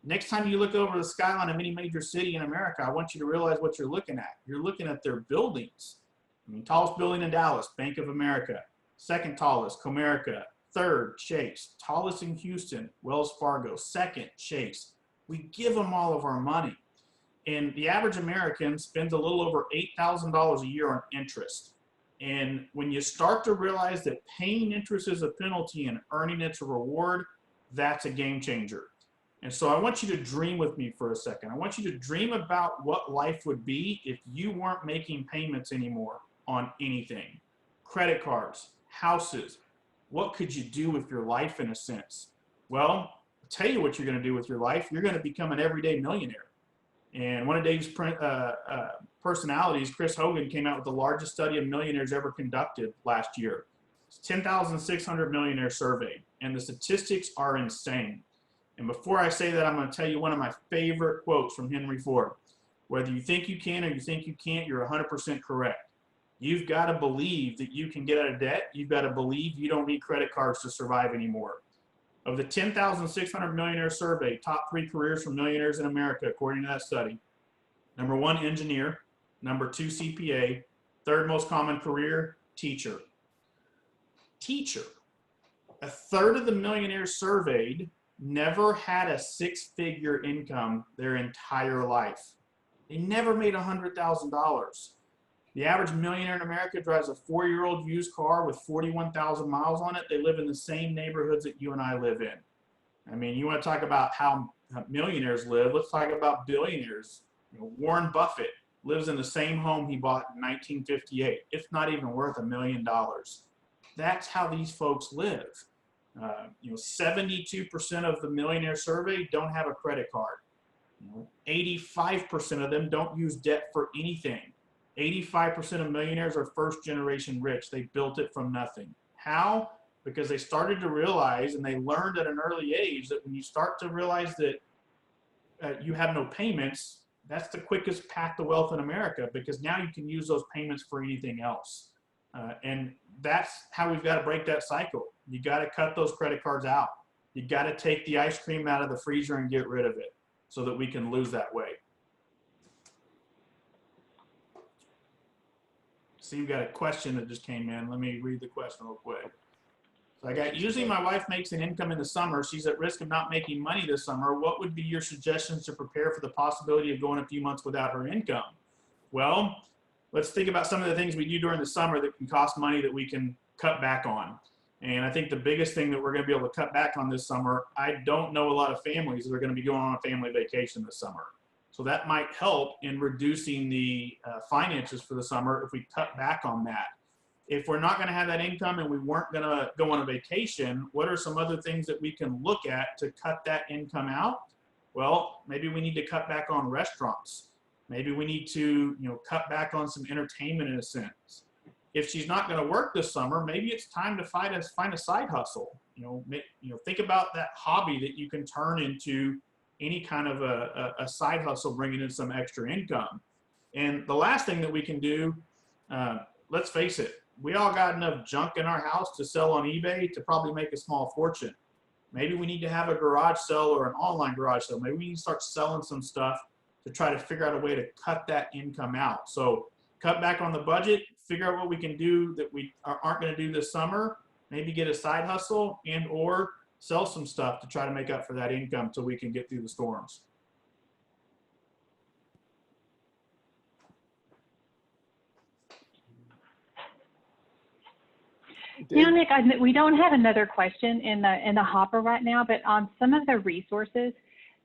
Next time you look over the skyline of any major city in America, I want you to realize what you're looking at. You're looking at their buildings. Tallest building in Dallas, Bank of America. Second tallest, Comerica. Third, Chase. Tallest in Houston, Wells Fargo. Second, Chase. We give them all of our money. And the average American spends a little over $8,000 a year on interest. And when you start to realize that paying interest is a penalty and earning it's a reward, that's a game changer. And so I want you to dream with me for a second. I want you to dream about what life would be if you weren't making payments anymore on anything. Credit cards, houses. What could you do with your life in a sense? Well, I'll tell you what you're going to do with your life. You're going to become an everyday millionaire. And one of Dave's personalities, Chris Hogan, came out with the largest study of millionaires ever conducted last year. It's 10,600 millionaires surveyed, and the statistics are insane. And before I say that, I'm going to tell you one of my favorite quotes from Henry Ford. Whether you think you can or you think you can't, you're 100% correct. You've got to believe that you can get out of debt. You've got to believe you don't need credit cards to survive anymore. Of the 10,600 millionaires surveyed, top 3 careers for millionaires in America, according to that study. Number 1, engineer. Number 2, CPA. Third most common career, teacher. Teacher. A third of the millionaires surveyed never had a 6-figure income their entire life. They never made $100,000. The average millionaire in America drives a 4-year-old used car with 41,000 miles on it. They live in the same neighborhoods that you and I live in. I mean, you want to talk about how millionaires live, let's talk about billionaires. Warren Buffett lives in the same home he bought in 1958. It's not even worth $1 million. That's how these folks live. 72% of the millionaire survey don't have a credit card. 85% of them don't use debt for anything. 85% of millionaires are first generation rich. They built it from nothing. How? Because they started to realize, and they learned at an early age, that when you start to realize that you have no payments, that's the quickest path to wealth in America, because now you can use those payments for anything else. And that's how we've got to break that cycle. You got to cut those credit cards out. You got to take the ice cream out of the freezer and get rid of it so that we can lose that weight. See, you've got a question that just came in. Let me read the question real quick. So I got, usually my wife makes an income in the summer. She's at risk of not making money this summer. What would be your suggestions to prepare for the possibility of going a few months without her income? Well, let's think about some of the things we do during the summer that can cost money that we can cut back on. And I think the biggest thing that we're going to be able to cut back on this summer, I don't know a lot of families that are going to be going on a family vacation this summer. So that might help in reducing the finances for the summer if we cut back on that. If we're not going to have that income and we weren't going to go on a vacation, what are some other things that we can look at to cut that income out? Well, maybe we need to cut back on restaurants. Maybe we need to, cut back on some entertainment in a sense. If she's not going to work this summer, maybe it's time to find a side hustle. Think about that hobby that you can turn into any kind of a side hustle, bringing in some extra income. And the last thing that we can do, let's face it, we all got enough junk in our house to sell on eBay to probably make a small fortune. Maybe we need to have a garage sale or an online garage sale. Maybe we need to start selling some stuff to try to figure out a way to cut that income out. So cut back on the budget, figure out what we can do that we aren't going to do this summer, maybe get a side hustle and or sell some stuff to try to make up for that income so we can get through the storms. Nick, we don't have another question in the hopper right now, but on some of the resources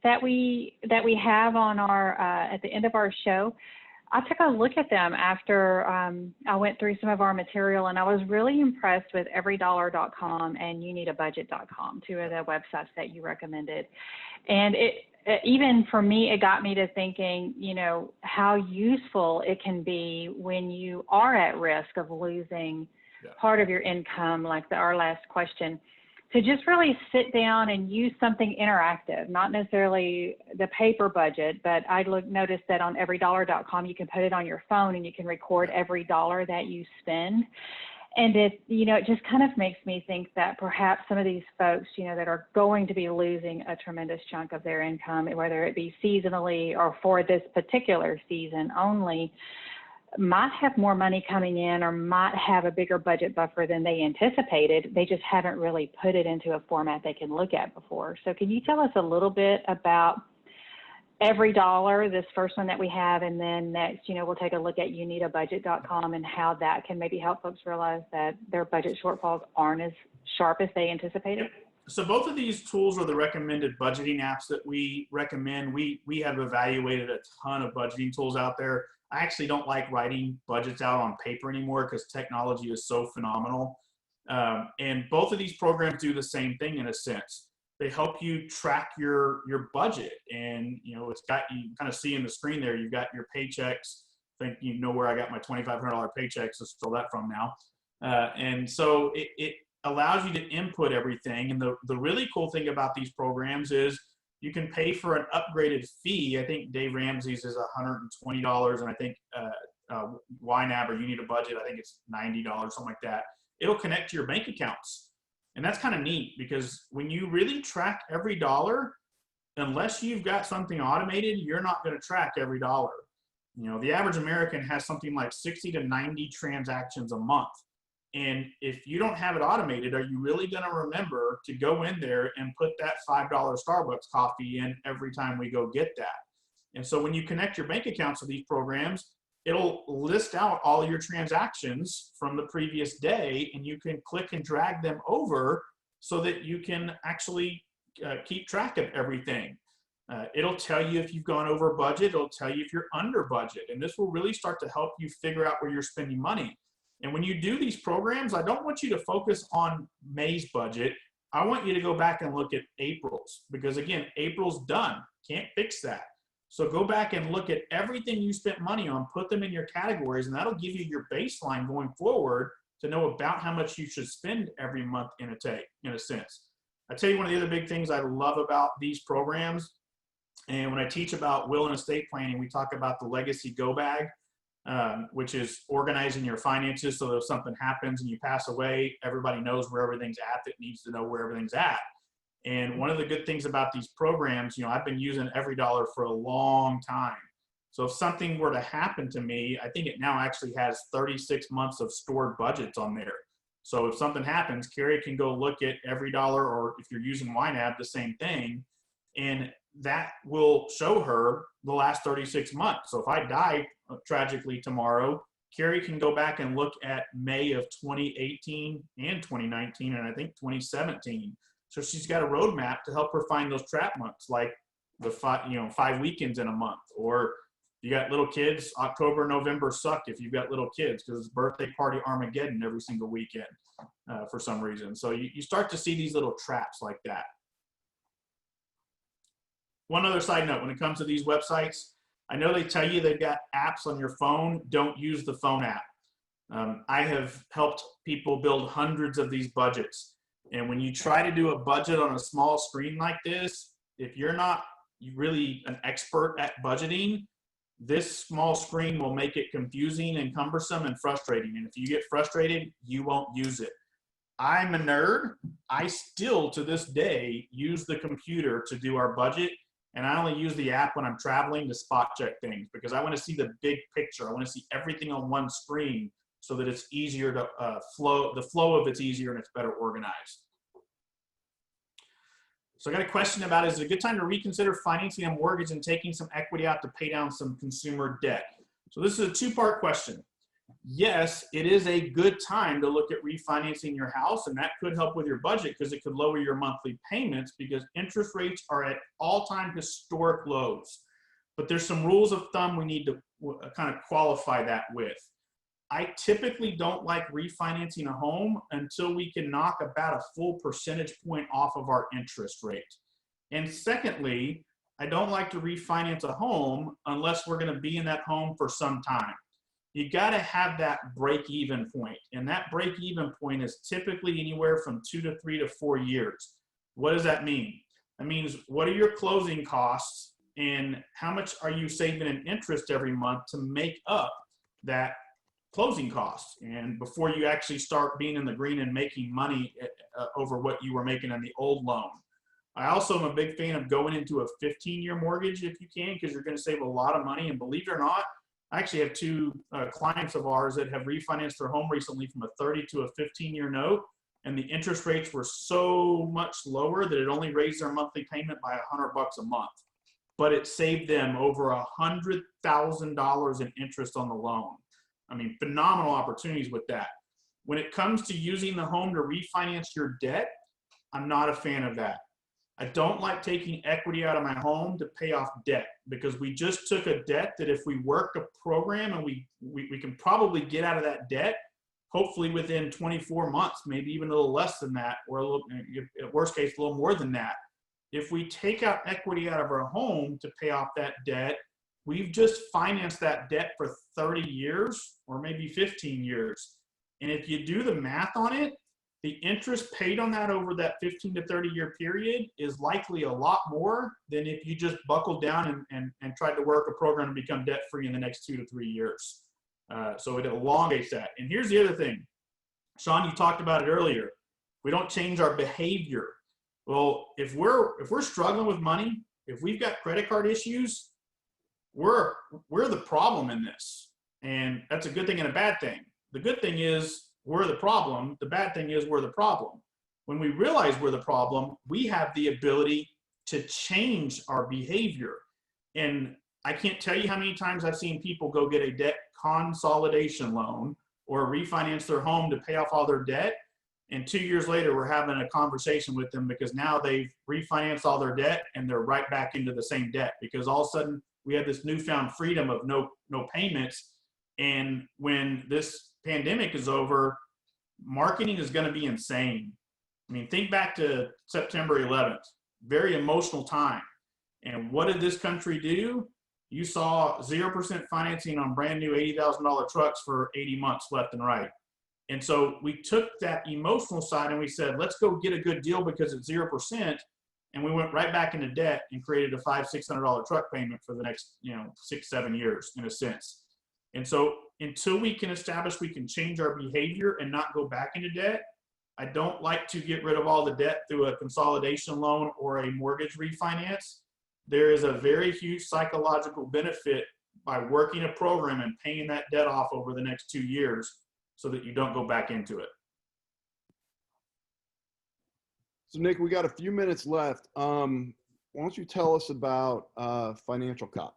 that we have on our at the end of our show, I took a look at them after I went through some of our material, and I was really impressed with everydollar.com and youneedabudget.com, 2 of the websites that you recommended. And even for me, it got me to thinking, how useful it can be when you are at risk of losing part of your income, like our last question, to just really sit down and use something interactive, not necessarily the paper budget, but I noticed that on everydollar.com, you can put it on your phone and you can record every dollar that you spend. And it just kind of makes me think that perhaps some of these folks, that are going to be losing a tremendous chunk of their income, whether it be seasonally or for this particular season only, might have more money coming in or might have a bigger budget buffer than they anticipated. They just haven't really put it into a format they can look at before. So can you tell us a little bit about every dollar, this first one that we have, and then next, we'll take a look at youneedabudget.com and how that can maybe help folks realize that their budget shortfalls aren't as sharp as they anticipated? So both of these tools are the recommended budgeting apps that we recommend. We have evaluated a ton of budgeting tools out there. I actually don't like writing budgets out on paper anymore because technology is so phenomenal. And both of these programs do the same thing in a sense. They help you track your budget, and it's got, you kind of see in the screen there, you've got your paychecks. I think you know where I got my $2,500 paychecks to stole that from now. And so it allows you to input everything. And the really cool thing about these programs is you can pay for an upgraded fee. I think Dave Ramsey's is $120, and I think YNAB or You Need a Budget, I think it's $90, something like that. It'll connect to your bank accounts. And that's kind of neat, because when you really track every dollar, unless you've got something automated, you're not going to track every dollar. The average American has something like 60 to 90 transactions a month. And if you don't have it automated, are you really going to remember to go in there and put that $5 Starbucks coffee in every time we go get that? And so when you connect your bank accounts to these programs, it'll list out all your transactions from the previous day, and you can click and drag them over so that you can actually keep track of everything. It'll tell you if you've gone over budget. It'll tell you if you're under budget. And this will really start to help you figure out where you're spending money. And when you do these programs, I don't want you to focus on May's budget. I want you to go back and look at April's, because again, April's done. Can't fix that. So go back and look at everything you spent money on, put them in your categories, and that'll give you your baseline going forward to know about how much you should spend every month in a sense. I tell you, one of the other big things I love about these programs, and when I teach about will and estate planning, we talk about the legacy go bag, which is organizing your finances so that if something happens and you pass away, everybody knows where everything's at that needs to know where everything's at. And one of the good things about these programs, I've been using Every Dollar for a long time. So if something were to happen to me, I think it now actually has 36 months of stored budgets on there. So if something happens, Carrie can go look at Every Dollar, or if you're using YNAB, the same thing, and that will show her the last 36 months. So if I die tragically tomorrow, Carrie can go back and look at May of 2018 and 2019, and I think 2017. So she's got a roadmap to help her find those trap months, like the 5 weekends in a month. Or you got little kids, October, November suck if you've got little kids, because it's birthday party Armageddon every single weekend for some reason. So you start to see these little traps like that. One other side note, when it comes to these websites, I know they tell you they've got apps on your phone. Don't use the phone app. I have helped people build hundreds of these budgets. And when you try to do a budget on a small screen like this, if you're not really an expert at budgeting, this small screen will make it confusing and cumbersome and frustrating. And if you get frustrated, you won't use it. I'm a nerd. I still, to this day, use the computer to do our budget. And I only use the app when I'm traveling to spot check things, because I want to see the big picture. I want to see everything on one screen so that it's easier to the flow of it's easier and it's better organized. So I got a question about, is it a good time to reconsider financing a mortgage and taking some equity out to pay down some consumer debt? So this is a two-part question. Yes, it is a good time to look at refinancing your house, and that could help with your budget because it could lower your monthly payments because interest rates are at all-time historic lows. But there's some rules of thumb we need to kind of qualify that with. I typically don't like refinancing a home until we can knock about a full percentage point off of our interest rate. And secondly, I don't like to refinance a home unless we're going to be in that home for some time. You got to have that break-even point, and that break-even point is typically anywhere from 2 to 3 to 4 years. What does that mean? That means, what are your closing costs, and how much are you saving in interest every month to make up that closing costs, and before you actually start being in the green and making money over what you were making on the old loan. I also am a big fan of going into a 15-year mortgage if you can, because you're going to save a lot of money. And believe it or not, I actually have two clients of ours that have refinanced their home recently from a 30 to a 15-year note, and the interest rates were so much lower that it only raised their monthly payment by $100 a month. but it saved them over $100,000 in interest on the loan. I mean, phenomenal opportunities with that. When it comes to using the home to refinance your debt, I'm not a fan of that. I don't like taking equity out of my home to pay off debt, because we just took a debt that if we work a program and we can probably get out of that debt, hopefully within 24 months, maybe even a little less than that, or a little, at worst case, a little more than that. If we take out equity out of our home to pay off that debt, we've just financed that debt for 30 years or maybe 15 years. And if you do the math on it, the interest paid on that over that 15 to 30 year period is likely a lot more than if you just buckled down and tried to work a program to become debt free in the next 2 to 3 years. So it elongates that. And here's the other thing. Sean, you talked about it earlier. We don't change our behavior. Well, if we're struggling with money, if we've got credit card issues, we're the problem in this. And that's a good thing and a bad thing. The good thing is we're the problem. The bad thing is we're the problem. When we realize we're the problem, we have the ability to change our behavior. And I can't tell you how many times I've seen people go get a debt consolidation loan or refinance their home to pay off all their debt. And 2 years later, we're having a conversation with them because now they've refinanced all their debt and they're right back into the same debt, because all of a sudden we have this newfound freedom of no payments. And when this pandemic is over, marketing is going to be insane. I mean, think back to September 11th, very emotional time. And what did this country do? You saw 0% financing on brand new $80,000 trucks for 80 months left and right. And so we took that emotional side and we said, let's go get a good deal because it's 0%. And we went right back into debt and created a $500-600 truck payment for the next, 6-7 years in a sense. And so until we can establish we can change our behavior and not go back into debt, I don't like to get rid of all the debt through a consolidation loan or a mortgage refinance. There is a very huge psychological benefit by working a program and paying that debt off over the next 2 years so that you don't go back into it. So Nick, we got a few minutes left. Why don't you tell us about Financial Cop?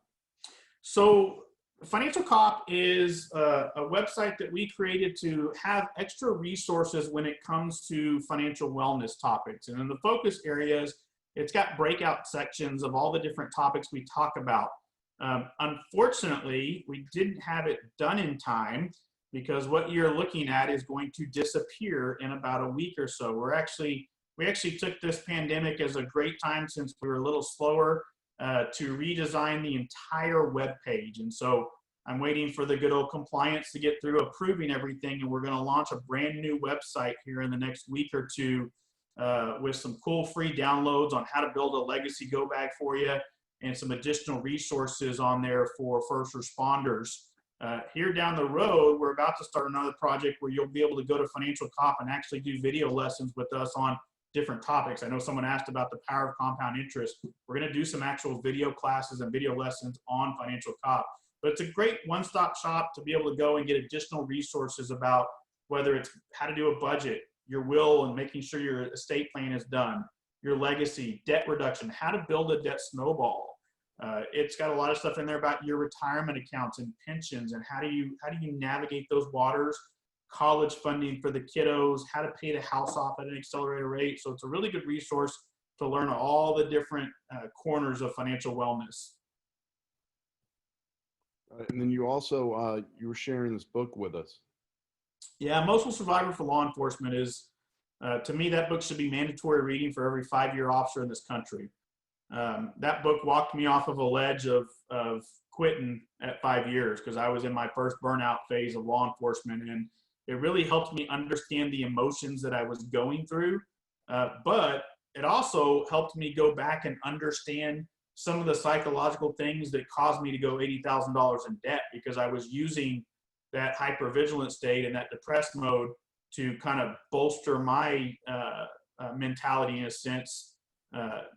So Financial Cop is a website that we created to have extra resources when it comes to financial wellness topics. And in the focus areas, it's got breakout sections of all the different topics we talk about. Unfortunately, we didn't have it done in time because what you're looking at is going to disappear in about a week or so. We actually took this pandemic as a great time, since we were a little slower, to redesign the entire web page. And so I'm waiting for the good old compliance to get through approving everything, and we're going to launch a brand new website here in the next week or two with some cool free downloads on how to build a legacy go bag for you, and some additional resources on there for first responders. Here down the road, we're about to start another project where you'll be able to go to Financial Cop and actually do video lessons with us on different topics. I know someone asked about the power of compound interest. We're going to do some actual video classes and video lessons on Financial Cop. But it's a great one-stop shop to be able to go and get additional resources about whether it's how to do a budget, your will and making sure your estate plan is done, your legacy, debt reduction, how to build a debt snowball. It's got a lot of stuff in there about your retirement accounts and pensions and how do you navigate those waters, college funding for the kiddos, how to pay the house off at an accelerated rate. So it's a really good resource to learn all the different corners of financial wellness. And then you also, you were sharing this book with us. Yeah, Emotional Survivor for Law Enforcement is, to me, that book should be mandatory reading for every 5-year officer in this country. That book walked me off of a ledge of quitting at 5 years because I was in my first burnout phase of law enforcement, and it really helped me understand the emotions that I was going through. But it also helped me go back and understand some of the psychological things that caused me to go $80,000 in debt, because I was using that hypervigilant state and that depressed mode to kind of bolster my mentality in a sense,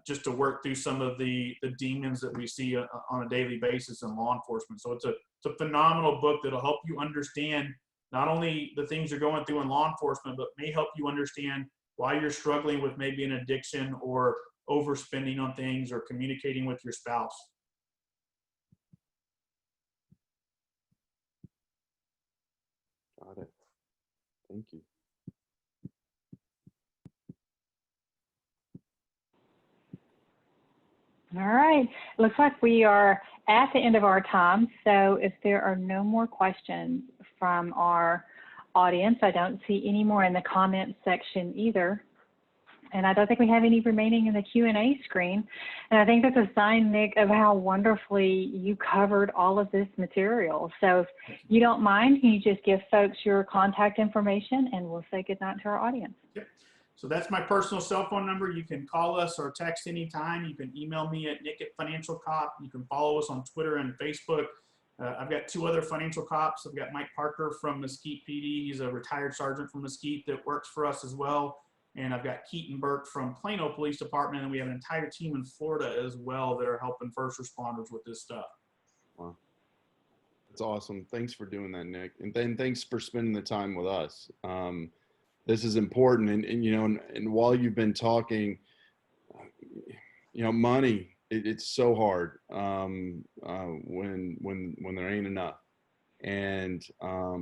just to work through some of the demons that we see on a daily basis in law enforcement. So it's a phenomenal book that'll help you understand not only the things you're going through in law enforcement, but may help you understand why you're struggling with maybe an addiction or overspending on things or communicating with your spouse. Got it. Thank you. All right. It looks like we are at the end of our time. So if there are no more questions from our audience, I don't see any more in the comments section either. And I don't think we have any remaining in the Q&A screen. And I think that's a sign, Nick, of how wonderfully you covered all of this material. So if you don't mind, can you just give folks your contact information and we'll say goodnight to our audience. Yep. So that's my personal cell phone number. You can call us or text anytime. You can email me at nick@financialcop. You can follow us on Twitter and Facebook. I've got 2 other financial cops. I've got Mike Parker from Mesquite PD. He's a retired sergeant from Mesquite that works for us as well. And I've got Keaton Burke from Plano Police Department. And we have an entire team in Florida as well that are helping first responders with this stuff. Wow. That's awesome. Thanks for doing that, Nick. And then thanks for spending the time with us. This is important. And you know, and while you've been talking, you know, money, it's so hard when there ain't enough. And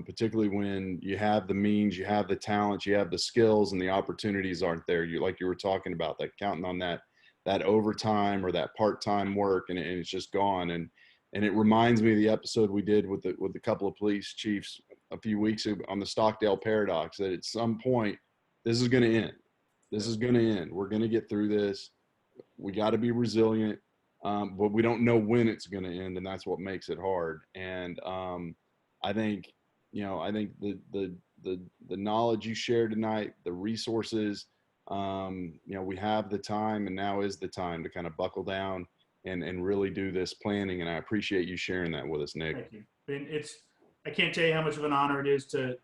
particularly when you have the means, you have the talent, you have the skills, and the opportunities aren't there. You, like you were talking about, that counting on that overtime or that part-time work, and it's just gone. And it reminds me of the episode we did with a couple of police chiefs a few weeks ago on the Stockdale paradox, that at some point this is going to end. This is going to end. We're going to get through this. We got to be resilient, but we don't know when it's going to end, and that's what makes it hard. And I think, you know, the knowledge you shared tonight, the resources, you know, we have the time, and now is the time to kind of buckle down and really do this planning. And I appreciate you sharing that with us, Nick. Thank you. And I can't tell you how much of an honor it is to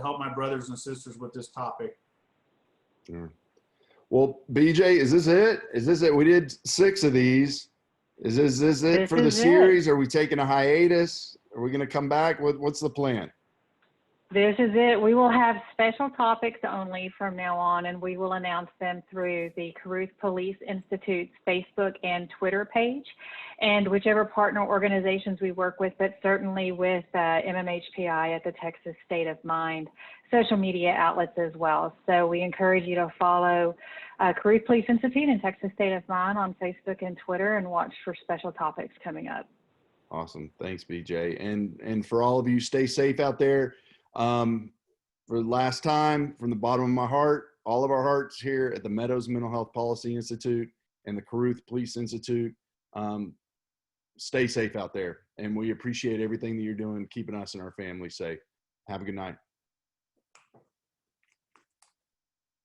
help my brothers and sisters with this topic. Sure. Well, BJ, is this it? Is this it? We did 6 of these. Is this it for the series? Are we taking a hiatus? Are we going to come back? What's the plan? This is it. We will have special topics only from now on, and we will announce them through the Caruth Police Institute's Facebook and Twitter page, and whichever partner organizations we work with, but certainly with MMHPI at the Texas State of Mind social media outlets as well. So we encourage you to follow Caruth Police Institute and Texas State of Mind on Facebook and Twitter, and watch for special topics coming up. Awesome. Thanks, BJ. And for all of you, stay safe out there. For the last time, from the bottom of my heart, all of our hearts here at the Meadows Mental Health Policy Institute and the Caruth Police Institute, stay safe out there. And we appreciate everything that you're doing, keeping us and our family safe. Have a good night.